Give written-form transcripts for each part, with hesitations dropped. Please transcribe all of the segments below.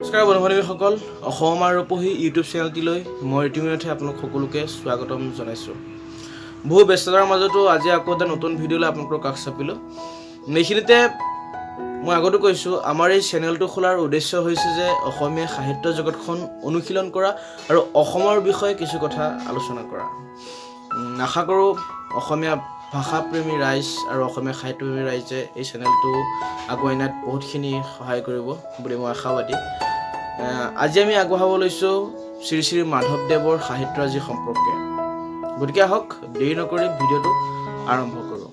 নমস্কাৰ বন্ধু-বান্ধৱীসকল, অসম আৰু ৰূপহী ইউটিউব চেনেলটিলৈ মই ইতিমধ্যে আপোনালোক সকলোকে স্বাগতম জনাইছোঁ। বহু ব্যস্ততাৰ মাজতো আজি আকৌ এটা নতুন ভিডিঅ'লৈ আপোনালোকৰ কাষ চাপিলোঁ। এইখিনিতে মই আগতো কৈছোঁ, আমাৰ এই চেনেলটো খোলাৰ উদ্দেশ্য হৈছে যে অসমীয়া সাহিত্য জগতখন অনুশীলন কৰা আৰু অসমৰ বিষয়ে কিছু কথা আলোচনা কৰা। আশা কৰোঁ অসমীয়া ভাষাপ্ৰেমী ৰাইজ আৰু অসমীয়া সাহিত্যপ্ৰেমী ৰাইজে এই চেনেলটো আগুৱাই নিয়াত বহুতখিনি সহায় কৰিব বুলি মই আশাবাদী। আজি আমি আগবঢ়াব লৈছোঁ শ্ৰী শ্ৰী মাধৱদেৱৰ সাহিত্যৰাজি সম্পৰ্কে। গতিকে আহক দেৰি নকৰি ভিডিঅ'টো আৰম্ভ কৰোঁ।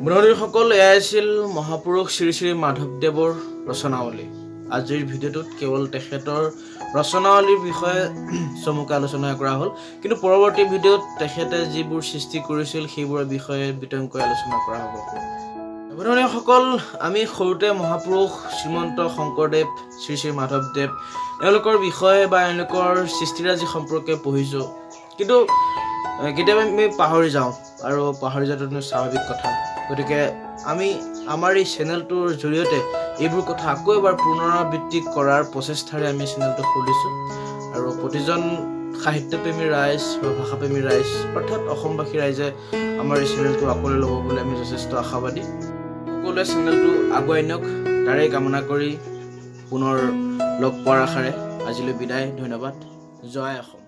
বন্ধু-বান্ধৱীসকল, এয়াই আছিল মহাপুৰুষ শ্ৰী শ্ৰী মাধৱদেৱৰ ৰচনাৱলী। আজিৰ ভিডিঅ'টোত কেৱল তেখেতৰ ৰচনাৱলীৰ বিষয়ে চমুকৈ আলোচনা কৰা হ'ল, কিন্তু পৰৱৰ্তী ভিডিঅ'ত তেখেতে যিবোৰ সৃষ্টি কৰিছিল সেইবোৰৰ বিষয়ে বিতংকৈ আলোচনা কৰা হ'ব। বন্ধু-বান্ধৱীসকল, আমি সৰুতে মহাপুৰুষ শ্ৰীমন্ত শংকৰদেৱ, শ্ৰী শ্ৰী মাধৱদেৱ এওঁলোকৰ বিষয়ে বা এওঁলোকৰ সৃষ্টিৰাজি সম্পৰ্কে পঢ়িছোঁ, কিন্তু কেতিয়াবা আমি পাহৰি যাওঁ, আৰু পাহৰি যোৱাটো স্বাভাৱিক কথা। গতিকে আমি আমাৰ এই চেনেলটোৰ জৰিয়তে এইবোৰ কথা আকৌ এবাৰ পুনৰাবৃত্তি কৰাৰ প্ৰচেষ্টাৰে আমি চেনেলটো খুলিছোঁ, আৰু প্ৰতিজন সাহিত্যপ্ৰেমী ৰাইজ বা ভাষাপ্ৰেমী ৰাইজ অৰ্থাৎ অসমবাসী ৰাইজে আমাৰ এই চেনেলটো আঁকোৱালি ল'ব বুলি আমি যথেষ্ট আশাবাদী। সকলোৱে চেনেলটো আগুৱাই নিয়ক, তাৰেই কামনা কৰি পুনৰ লগ পোৱাৰ আশাৰে আজিলৈ বিদায়। ধন্যবাদ। জয় অসম।